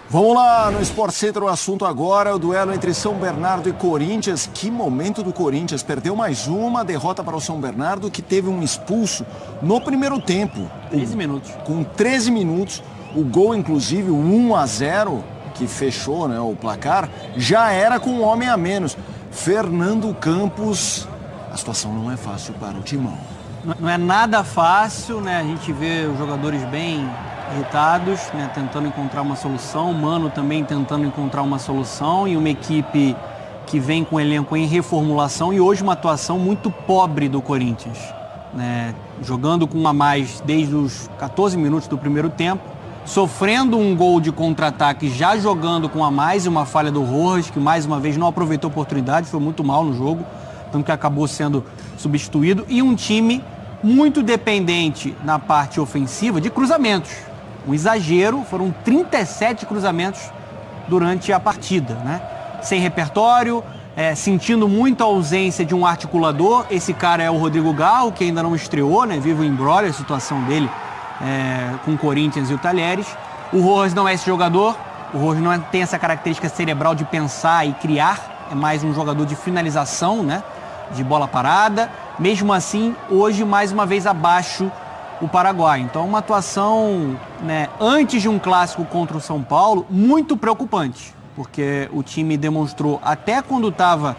Vamos lá, no Sport Center o assunto agora é o duelo entre São Bernardo e Corinthians. Que momento do Corinthians, perdeu mais uma derrota para o São Bernardo, que teve um expulso no primeiro tempo. 13 minutos. Com 13 minutos, o gol inclusive, o 1-0, que fechou, né, o placar, já era com um homem a menos. Fernando Campos, a situação não é fácil para o Timão. Não é nada fácil, né? A gente vê os jogadores bem irritados, né? Tentando encontrar uma solução, o Mano também tentando encontrar uma solução e uma equipe que vem com elenco em reformulação e hoje uma atuação muito pobre do Corinthians, né? Jogando com um a mais desde os 14 minutos do primeiro tempo, sofrendo um gol de contra-ataque já jogando com a mais e uma falha do Rojas, que mais uma vez não aproveitou a oportunidade, foi muito mal no jogo, tanto que acabou sendo substituído, e um time muito dependente na parte ofensiva de cruzamentos. Um exagero, foram 37 cruzamentos durante a partida, né? Sem repertório, sentindo muito a ausência de um articulador. Esse cara é o Rodrigo Garro, que ainda não estreou, né? Vive o embrolho, a situação dele com o Corinthians e o Talheres. O Rojas não é esse jogador, o Rojas não tem essa característica cerebral de pensar e criar, é mais um jogador de finalização, né? De bola parada. Mesmo assim, hoje, mais uma vez, abaixo o Paraguai. Então, uma atuação, né, antes de um clássico contra o São Paulo, muito preocupante. Porque o time demonstrou, até quando estava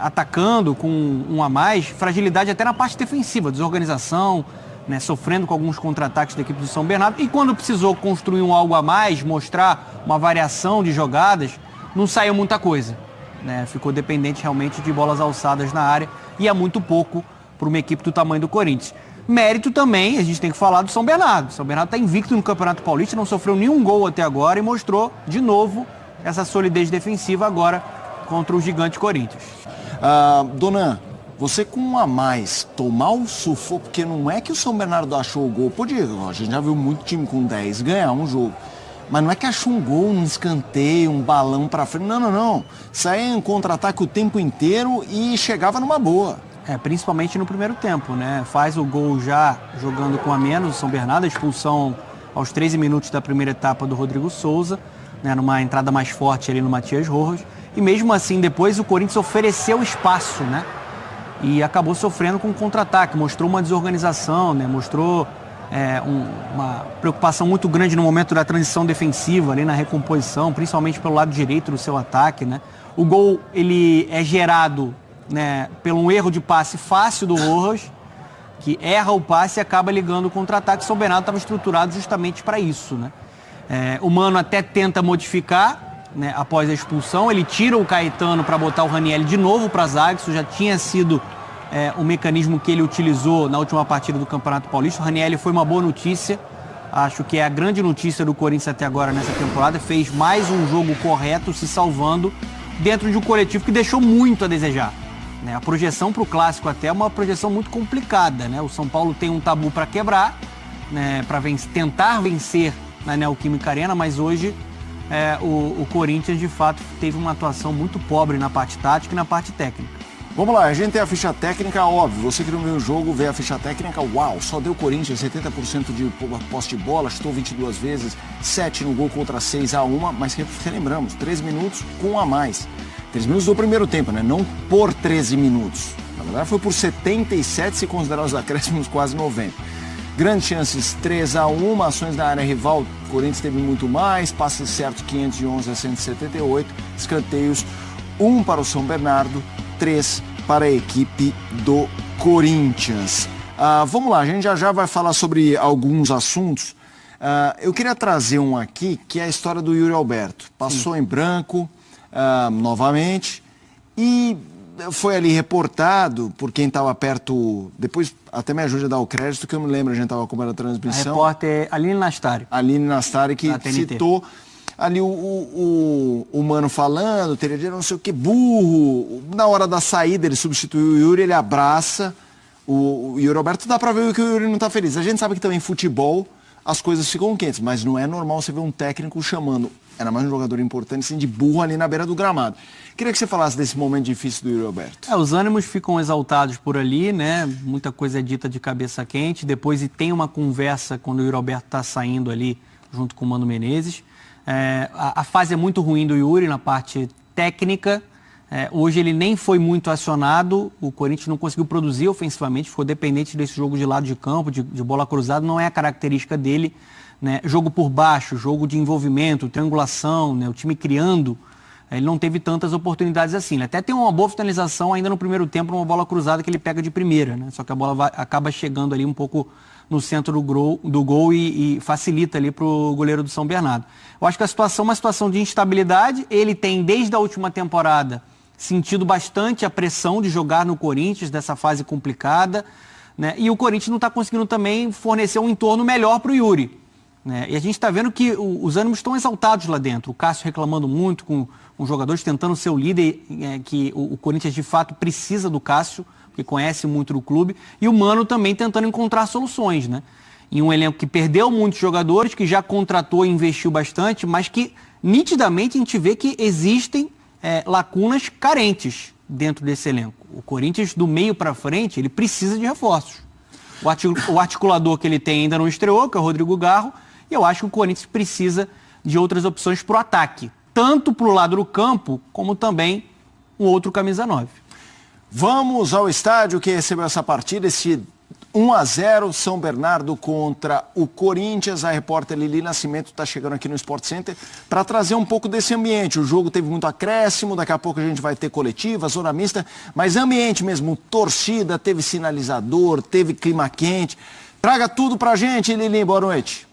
atacando com um a mais, fragilidade até na parte defensiva, desorganização, né, sofrendo com alguns contra-ataques da equipe do São Bernardo. E quando precisou construir um algo a mais, mostrar uma variação de jogadas, não saiu muita coisa. Né, ficou dependente realmente de bolas alçadas na área e é muito pouco para uma equipe do tamanho do Corinthians. Mérito também, a gente tem que falar do São Bernardo. O São Bernardo está invicto no Campeonato Paulista, não sofreu nenhum gol até agora e mostrou de novo essa solidez defensiva agora contra o gigante Corinthians. Donan, você com um a mais, tomar o sufoco, porque não é que o São Bernardo achou o gol, podia, a gente já viu muito time com 10 ganhar um jogo. Mas não é que achou um gol, um escanteio, um balão pra frente. Não. Saía em contra-ataque o tempo inteiro e chegava numa boa. Principalmente no primeiro tempo, né? Faz o gol já jogando com a menos o São Bernardo, a expulsão aos 13 minutos da primeira etapa do Rodrigo Souza, né? Numa entrada mais forte ali no Matias Rojas. E mesmo assim, depois o Corinthians ofereceu espaço, né? E acabou sofrendo com um contra-ataque, mostrou uma desorganização, né? Mostrou uma preocupação muito grande no momento da transição defensiva, ali na recomposição, principalmente pelo lado direito do seu ataque, né? O gol, ele é gerado, né, pelo um erro de passe fácil do Rojas, que erra o passe e acaba ligando o contra-ataque. O São Bernardo estava estruturado justamente para isso, né? O Mano até tenta modificar, né, após a expulsão, ele tira o Caetano para botar o Ranieri de novo para a zaga. Isso já tinha sido o mecanismo que ele utilizou na última partida do Campeonato Paulista. O Ranieri foi uma boa notícia, acho que é a grande notícia do Corinthians até agora nessa temporada. Fez mais um jogo correto, se salvando dentro de um coletivo que deixou muito a desejar, né? A projeção para o Clássico até é uma projeção muito complicada, né? O São Paulo tem um tabu para quebrar, né, para tentar vencer na Neoquímica Arena, mas hoje o Corinthians de fato teve uma atuação muito pobre na parte tática e na parte técnica. Vamos lá, a gente tem a ficha técnica, óbvio, você que não viu o jogo, vê a ficha técnica, uau, só deu Corinthians 70% de posse de bola, chutou 22 vezes, 7 no gol contra 6-1, mas relembramos, 13 minutos com um a mais. 13 minutos do primeiro tempo, né? Não por 13 minutos. Na verdade foi por 77, se considerar os acréscimos, quase 90. Grandes chances, 3-1, ações na área rival, o Corinthians teve muito mais, passes certos 511 a 178, escanteios, 1 para o São Bernardo, 3 para a equipe do Corinthians. Vamos lá, a gente já vai falar sobre alguns assuntos. Eu queria trazer um aqui, que é a história do Yuri Alberto. Passou em branco, novamente, e foi ali reportado por quem estava perto, depois até me ajude a dar o crédito, que eu me lembro, a gente estava acompanhando a transmissão. A repórter Aline Nastari. Aline Nastari, que citou ali o Mano falando, teria de não sei o que, burro. Na hora da saída ele substituiu o Yuri, ele abraça o Yuri Alberto, dá pra ver que o Yuri não tá feliz. A gente sabe que também em futebol as coisas ficam quentes, mas não é normal você ver um técnico chamando, era mais um jogador importante, assim, de burro ali na beira do gramado. Queria que você falasse desse momento difícil do Yuri Alberto. Os ânimos ficam exaltados por ali, né? Muita coisa é dita de cabeça quente. Depois tem uma conversa quando o Yuri Alberto tá saindo ali junto com o Mano Menezes. A fase é muito ruim do Yuri na parte técnica. Hoje ele nem foi muito acionado, o Corinthians não conseguiu produzir ofensivamente, ficou dependente desse jogo de lado de campo, de bola cruzada, não é a característica dele, né? Jogo por baixo, jogo de envolvimento, triangulação, né? O time criando, ele não teve tantas oportunidades assim. Ele até tem uma boa finalização ainda no primeiro tempo, uma bola cruzada que ele pega de primeira, né? Só que a bola acaba chegando ali um pouco no centro do gol e facilita ali para o goleiro do São Bernardo. Eu acho que a situação é uma situação de instabilidade, ele tem desde a última temporada sentido bastante a pressão de jogar no Corinthians, dessa fase complicada, né? E o Corinthians não está conseguindo também fornecer um entorno melhor para o Yuri, né? E a gente está vendo que os ânimos estão exaltados lá dentro. O Cássio reclamando muito com os jogadores, tentando ser o líder, que o Corinthians de fato precisa do Cássio, porque conhece muito do clube, e o Mano também tentando encontrar soluções, né? Em um elenco que perdeu muitos jogadores, que já contratou e investiu bastante, mas que nitidamente a gente vê que existem lacunas carentes dentro desse elenco. O Corinthians, do meio para frente, ele precisa de reforços. O articulador que ele tem ainda não estreou, que é o Rodrigo Garro, e eu acho que o Corinthians precisa de outras opções para o ataque, tanto para o lado do campo, como também um outro camisa 9. Vamos ao estádio que recebeu essa partida, esse 1-0, São Bernardo contra o Corinthians. A repórter Lili Nascimento está chegando aqui no Sport Center para trazer um pouco desse ambiente. O jogo teve muito acréscimo, daqui a pouco a gente vai ter coletiva, zona mista, mas ambiente mesmo, torcida, teve sinalizador, teve clima quente. Traga tudo pra gente, Lili, boa noite.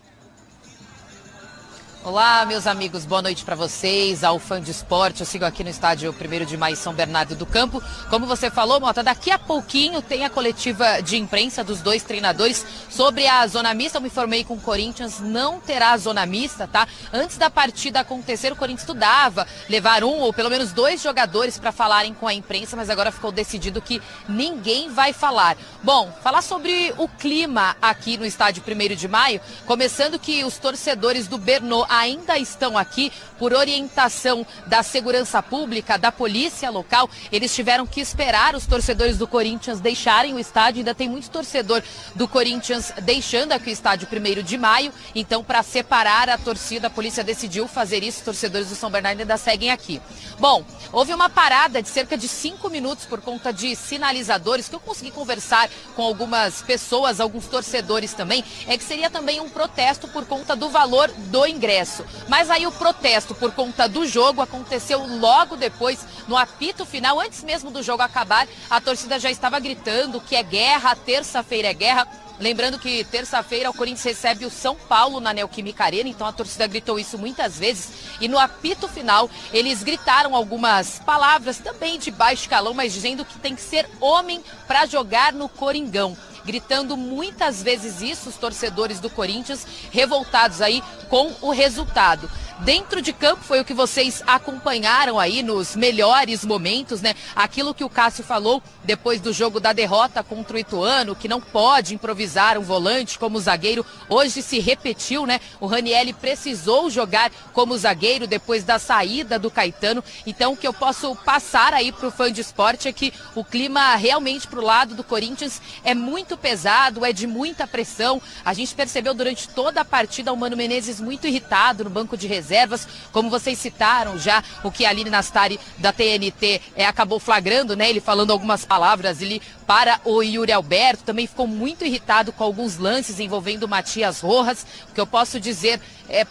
Olá, meus amigos, boa noite para vocês, ao Fã de Esporte. Eu sigo aqui no estádio 1º de Maio, São Bernardo do Campo. Como você falou, Mota, daqui a pouquinho tem a coletiva de imprensa dos dois treinadores sobre a zona mista. Eu me informei com o Corinthians, não terá zona mista, tá? Antes da partida acontecer, o Corinthians estudava levar um ou pelo menos 2 jogadores para falarem com a imprensa, mas agora ficou decidido que ninguém vai falar. Bom, falar sobre o clima aqui no estádio 1º de Maio, começando que os torcedores do Bernô ainda estão aqui por orientação da segurança pública, da polícia local. Eles tiveram que esperar os torcedores do Corinthians deixarem o estádio. Ainda tem muito torcedor do Corinthians deixando aqui o estádio 1º de Maio. Então, para separar a torcida, a polícia decidiu fazer isso. Os torcedores do São Bernardo ainda seguem aqui. Bom, houve uma parada de cerca de 5 minutos por conta de sinalizadores, que eu consegui conversar com algumas pessoas, alguns torcedores também, que seria também um protesto por conta do valor do ingresso. Mas aí o protesto por conta do jogo aconteceu logo depois, no apito final, antes mesmo do jogo acabar. A torcida já estava gritando que é guerra, terça-feira é guerra. Lembrando que terça-feira o Corinthians recebe o São Paulo na Neoquímica Arena, então a torcida gritou isso muitas vezes. E no apito final, eles gritaram algumas palavras também de baixo calão, mas dizendo que tem que ser homem para jogar no Coringão. Gritando muitas vezes isso, os torcedores do Corinthians, revoltados aí com o resultado. Dentro de campo foi o que vocês acompanharam aí nos melhores momentos, né? Aquilo que o Cássio falou depois do jogo da derrota contra o Ituano, que não pode improvisar um volante como zagueiro, hoje se repetiu, né? O Ranieri precisou jogar como zagueiro depois da saída do Caetano. Então o que eu posso passar aí pro Fã de Esporte é que o clima realmente pro lado do Corinthians é muito pesado, é de muita pressão. A gente percebeu durante toda a partida o Mano Menezes muito irritado no banco de reservas, como vocês citaram já, o que a Aline Nastari da TNT acabou flagrando, né? Ele falando algumas palavras ali para o Yuri Alberto, também ficou muito irritado com alguns lances envolvendo o Matias Rojas. O que eu posso dizer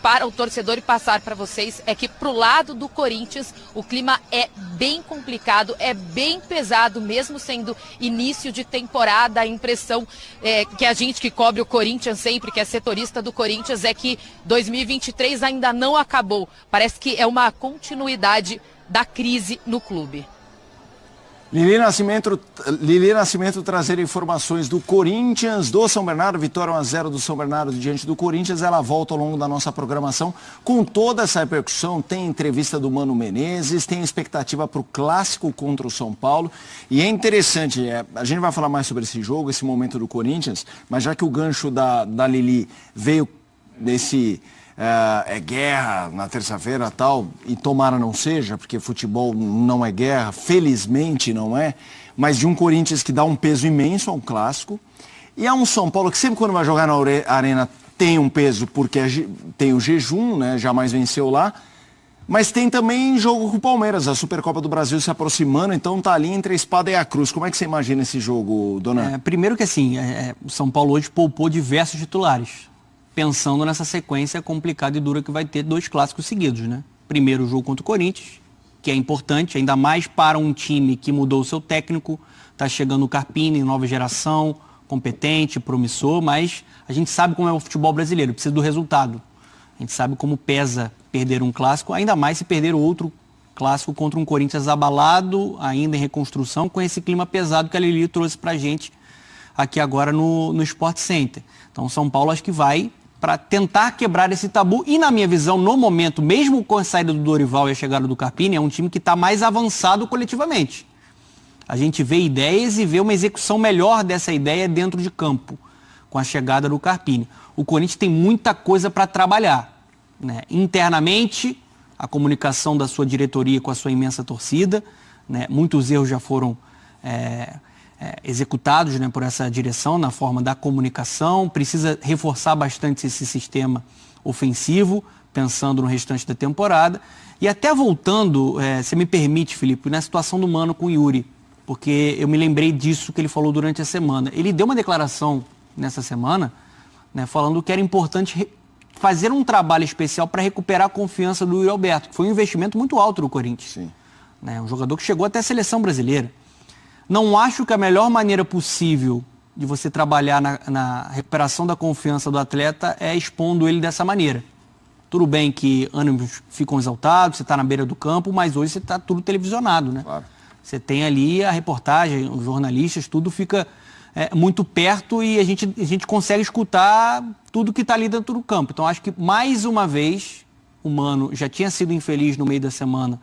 para o torcedor e passar para vocês é que pro lado do Corinthians o clima é bem complicado, é bem pesado, mesmo sendo início de temporada. A impressão que a gente que cobre o Corinthians sempre, que é setorista do Corinthians, é que 2023 ainda não acabou. Parece que é uma continuidade da crise no clube. Lili Nascimento trazer informações do Corinthians, do São Bernardo, vitória 1-0 do São Bernardo diante do Corinthians. Ela volta ao longo da nossa programação com toda essa repercussão. Tem entrevista do Mano Menezes, tem expectativa para o clássico contra o São Paulo. E é interessante, a gente vai falar mais sobre esse jogo, esse momento do Corinthians, mas já que o gancho da Lili veio desse... guerra na terça-feira tal, e tomara não seja, porque futebol não é guerra, felizmente não é, mas de um Corinthians que dá um peso imenso a um clássico, e há um São Paulo que sempre quando vai jogar na arena tem um peso porque tem o jejum, né? Jamais venceu lá. Mas tem também jogo com o Palmeiras, a Supercopa do Brasil se aproximando, então tá ali entre a espada e a cruz. Como é que você imagina esse jogo, Dona? Primeiro que assim, o São Paulo hoje poupou diversos titulares, pensando nessa sequência complicada e dura que vai ter 2 clássicos seguidos, né? Primeiro o jogo contra o Corinthians, que é importante, ainda mais para um time que mudou o seu técnico, tá chegando o Carpini, nova geração, competente, promissor, mas a gente sabe como é o futebol brasileiro, precisa do resultado. A gente sabe como pesa perder um clássico, ainda mais se perder outro clássico contra um Corinthians abalado, ainda em reconstrução, com esse clima pesado que a Lili trouxe pra gente aqui agora no Sport Center. Então o São Paulo acho que vai para tentar quebrar esse tabu e, na minha visão, no momento, mesmo com a saída do Dorival e a chegada do Carpini, é um time que está mais avançado coletivamente. A gente vê ideias e vê uma execução melhor dessa ideia dentro de campo, com a chegada do Carpini. O Corinthians tem muita coisa para trabalhar, né? Internamente, a comunicação da sua diretoria com a sua imensa torcida, né? Muitos erros já foram executados, né, por essa direção na forma da comunicação. Precisa reforçar bastante esse sistema ofensivo, pensando no restante da temporada. E até voltando, se me permite, Felipe, na situação do Mano com o Yuri, porque eu me lembrei disso que ele falou durante a semana. Ele deu uma declaração nessa semana, né, falando que era importante fazer um trabalho especial para recuperar a confiança do Yuri Alberto, que foi um investimento muito alto do Corinthians. Sim. Né, um jogador que chegou até a seleção brasileira. Não acho que a melhor maneira possível de você trabalhar na recuperação da confiança do atleta é expondo ele dessa maneira. Tudo bem que ânimos ficam exaltados, você está na beira do campo, mas hoje você está tudo televisionado, né? Claro. Você tem ali a reportagem, os jornalistas, tudo fica muito perto e a gente consegue escutar tudo que está ali dentro do campo. Então acho que mais uma vez o Mano já tinha sido infeliz no meio da semana,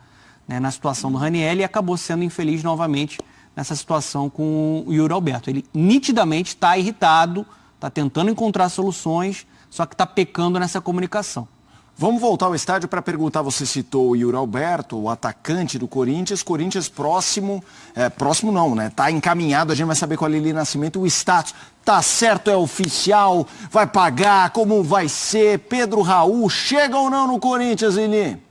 né, na situação do Ranieri, e acabou sendo infeliz novamente nessa situação com o Yuri Alberto. Ele nitidamente está irritado, está tentando encontrar soluções, só que está pecando nessa comunicação. Vamos voltar ao estádio para perguntar, você citou o Yuri Alberto, o atacante do Corinthians. Corinthians próximo não, né? Tá encaminhado, a gente vai saber com a Lili Nascimento o status. Tá certo, é oficial, vai pagar, como vai ser? Pedro Raul, chega ou não no Corinthians, Lili?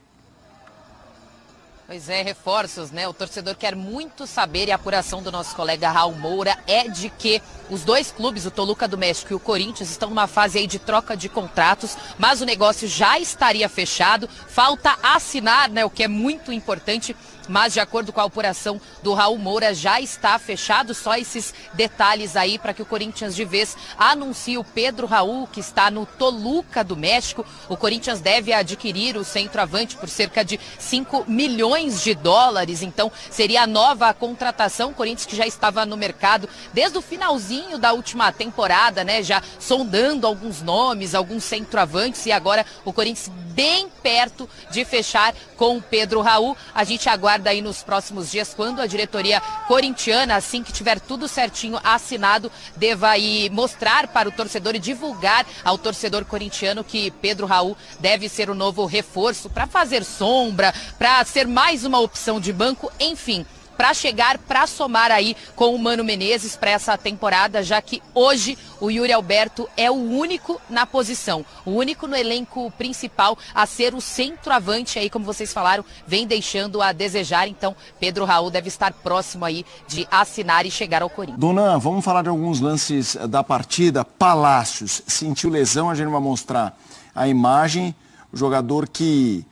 Pois é, reforços, né? O torcedor quer muito saber, e a apuração do nosso colega Raul Moura é de que os 2 clubes, o Toluca do México e o Corinthians, estão numa fase aí de troca de contratos, mas o negócio já estaria fechado. Falta assinar, né? O que é muito importante, mas de acordo com a apuração do Raul Moura, já está fechado. Só esses detalhes aí para que o Corinthians de vez anuncie o Pedro Raul, que está no Toluca do México. O Corinthians deve adquirir o centroavante por cerca de 5 milhões de dólares, então seria a nova contratação. O Corinthians que já estava no mercado desde o finalzinho da última temporada, né, já sondando alguns nomes, alguns centroavantes, e agora o Corinthians bem perto de fechar com o Pedro Raul. A gente aguarda aí nos próximos dias, quando a diretoria corintiana, assim que tiver tudo certinho assinado, deva aí mostrar para o torcedor e divulgar ao torcedor corintiano que Pedro Raul deve ser o novo reforço para fazer sombra, para ser mais uma opção de banco, enfim, para chegar, para somar aí com o Mano Menezes para essa temporada, já que hoje o Yuri Alberto é o único na posição, o único no elenco principal a ser o centroavante aí, como vocês falaram, vem deixando a desejar. Então Pedro Raul deve estar próximo aí de assinar e chegar ao Corinthians. Dona, vamos falar de alguns lances da partida. Palácios sentiu lesão, a gente vai mostrar a imagem, o jogador que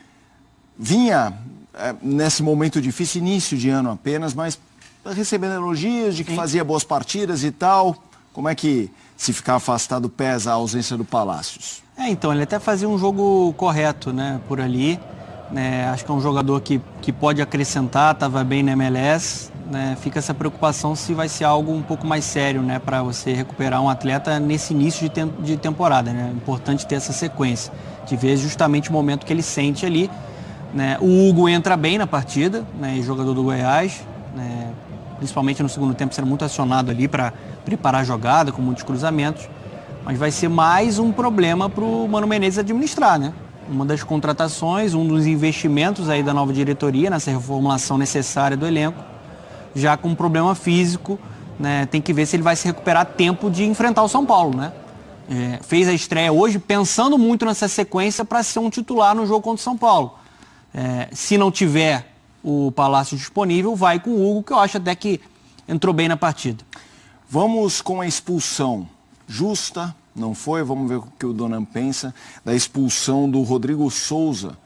vinha nesse momento difícil, início de ano apenas, mas recebendo elogios de que fazia boas partidas e tal. Como é que, se ficar afastado, pesa a ausência do Palácios? Então, ele até fazia um jogo correto, né, por ali. Né, acho que é um jogador que pode acrescentar, estava bem na MLS. Né, fica essa preocupação se vai ser algo um pouco mais sério, né, para você recuperar um atleta nesse início de temporada. Né? É importante ter essa sequência, de ver justamente o momento que ele sente ali. Né, o Hugo entra bem na partida, né, jogador do Goiás, né, principalmente no segundo tempo, sendo muito acionado ali para preparar a jogada, com muitos cruzamentos. Mas vai ser mais um problema para o Mano Menezes administrar, né? Uma das contratações, um dos investimentos aí da nova diretoria, nessa reformulação necessária do elenco, já com um problema físico, né, tem que ver se ele vai se recuperar a tempo de enfrentar o São Paulo, né? fez a estreia hoje pensando muito nessa sequência para ser um titular no jogo contra o São Paulo. Se não tiver o Palácio disponível, vai com o Hugo, que eu acho até que entrou bem na partida. Vamos com a expulsão justa, não foi? Vamos ver o que o Donan pensa da expulsão do Rodrigo Souza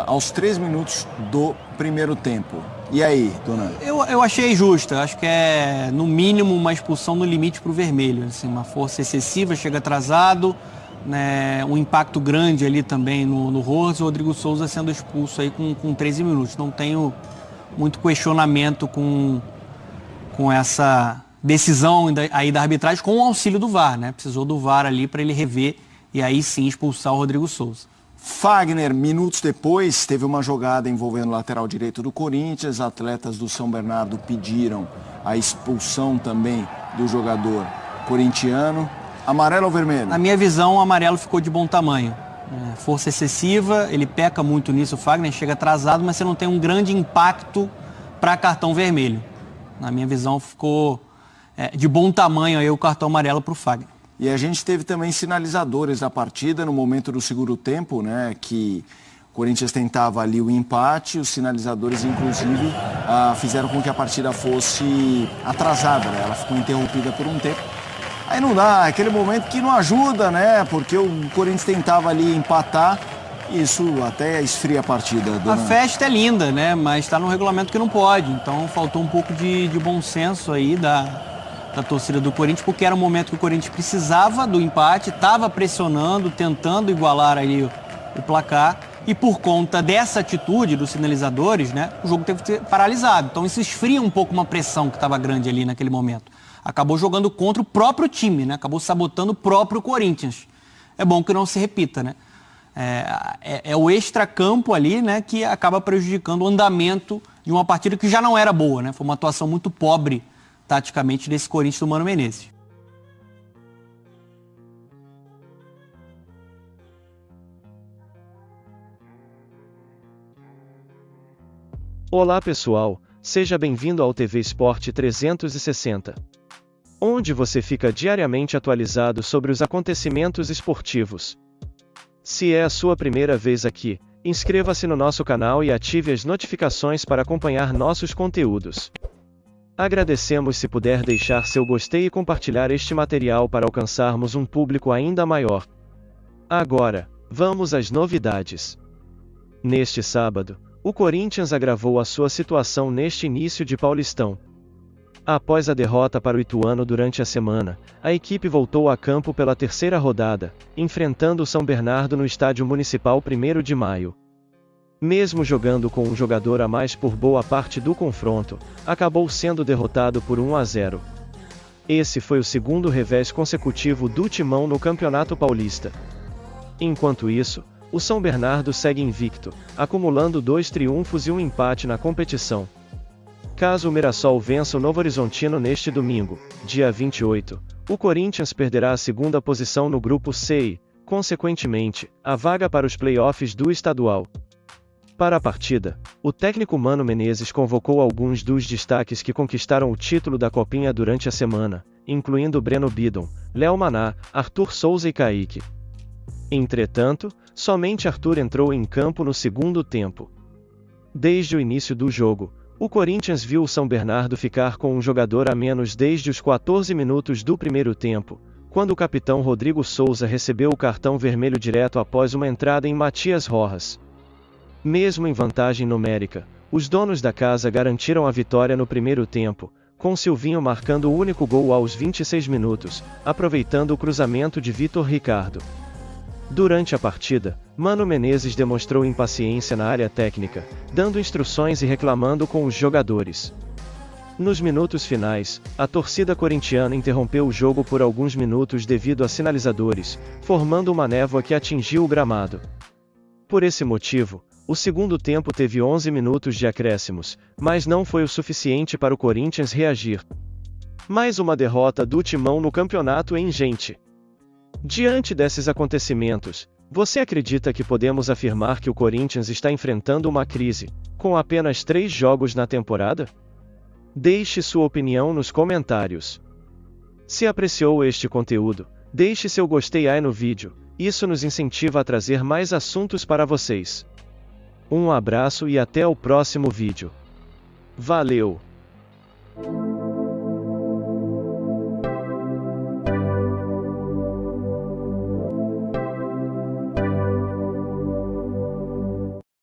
aos 3 minutos do primeiro tempo. E aí, Donan? Eu achei justa, acho que é no mínimo uma expulsão no limite para o vermelho, assim, uma força excessiva, chega atrasado, né, um impacto grande ali também no rosto, o Rodrigo Souza sendo expulso aí com 13 minutos. Não tenho muito questionamento com essa decisão aí da arbitragem, com o auxílio do VAR, né? Precisou do VAR ali para ele rever e aí sim expulsar o Rodrigo Souza. Fagner, minutos depois, teve uma jogada envolvendo o lateral direito do Corinthians. Atletas do São Bernardo pediram a expulsão também do jogador corintiano. Amarelo ou vermelho? Na minha visão, o amarelo ficou de bom tamanho. Força excessiva, ele peca muito nisso, o Fagner chega atrasado, mas você não tem um grande impacto para cartão vermelho. Na minha visão, ficou de bom tamanho aí o cartão amarelo para o Fagner. E a gente teve também sinalizadores da partida no momento do segundo tempo, né, que o Corinthians tentava ali o empate, os sinalizadores, inclusive, fizeram com que a partida fosse atrasada, né? Ela ficou interrompida por um tempo. Aí não dá, aquele momento que não ajuda, né? Porque o Corinthians tentava ali empatar, e isso até esfria a partida. A festa é linda, né? Mas está no regulamento que não pode. Então faltou um pouco de bom senso aí da torcida do Corinthians, porque era um momento que o Corinthians precisava do empate, estava pressionando, tentando igualar aí o placar. E por conta dessa atitude dos sinalizadores, né? O jogo teve que ser paralisado. Então isso esfria um pouco uma pressão que estava grande ali naquele momento. Acabou jogando contra o próprio time, né? Acabou sabotando o próprio Corinthians. É bom que não se repita, né? É o extracampo ali, né, que acaba prejudicando o andamento de uma partida que já não era boa, né? Foi uma atuação muito pobre, taticamente, desse Corinthians do Mano Menezes. Olá pessoal, seja bem-vindo ao TV Esporte 360. Onde você fica diariamente atualizado sobre os acontecimentos esportivos. Se é a sua primeira vez aqui, inscreva-se no nosso canal e ative as notificações para acompanhar nossos conteúdos. Agradecemos se puder deixar seu gostei e compartilhar este material para alcançarmos um público ainda maior. Agora, vamos às novidades. Neste sábado, o Corinthians agravou a sua situação neste início de Paulistão. Após a derrota para o Ituano durante a semana, a equipe voltou a campo pela terceira rodada, enfrentando o São Bernardo no Estádio Municipal 1º de Maio. Mesmo jogando com um jogador a mais por boa parte do confronto, acabou sendo derrotado por 1-0. Esse foi o segundo revés consecutivo do Timão no Campeonato Paulista. Enquanto isso, o São Bernardo segue invicto, acumulando 2 triunfos e um empate na competição. Caso o Mirassol vença o Novo Horizontino neste domingo, dia 28, o Corinthians perderá a segunda posição no grupo C e, consequentemente, a vaga para os playoffs do estadual. Para a partida, o técnico Mano Menezes convocou alguns dos destaques que conquistaram o título da Copinha durante a semana, incluindo Breno Bidon, Léo Maná, Arthur Souza e Kaique. Entretanto, somente Arthur entrou em campo no segundo tempo. Desde o início do jogo, o Corinthians viu o São Bernardo ficar com um jogador a menos desde os 14 minutos do primeiro tempo, quando o capitão Rodrigo Souza recebeu o cartão vermelho direto após uma entrada em Matias Rojas. Mesmo em vantagem numérica, os donos da casa garantiram a vitória no primeiro tempo, com Silvinho marcando o único gol aos 26 minutos, aproveitando o cruzamento de Vitor Ricardo. Durante a partida, Mano Menezes demonstrou impaciência na área técnica, dando instruções e reclamando com os jogadores. Nos minutos finais, a torcida corintiana interrompeu o jogo por alguns minutos devido a sinalizadores, formando uma névoa que atingiu o gramado. Por esse motivo, o segundo tempo teve 11 minutos de acréscimos, mas não foi o suficiente para o Corinthians reagir. Mais uma derrota do Timão no campeonato ingente. Diante desses acontecimentos, você acredita que podemos afirmar que o Corinthians está enfrentando uma crise, com apenas 3 jogos na temporada? Deixe sua opinião nos comentários. Se apreciou este conteúdo, deixe seu gostei aí no vídeo, isso nos incentiva a trazer mais assuntos para vocês. Um abraço e até o próximo vídeo. Valeu!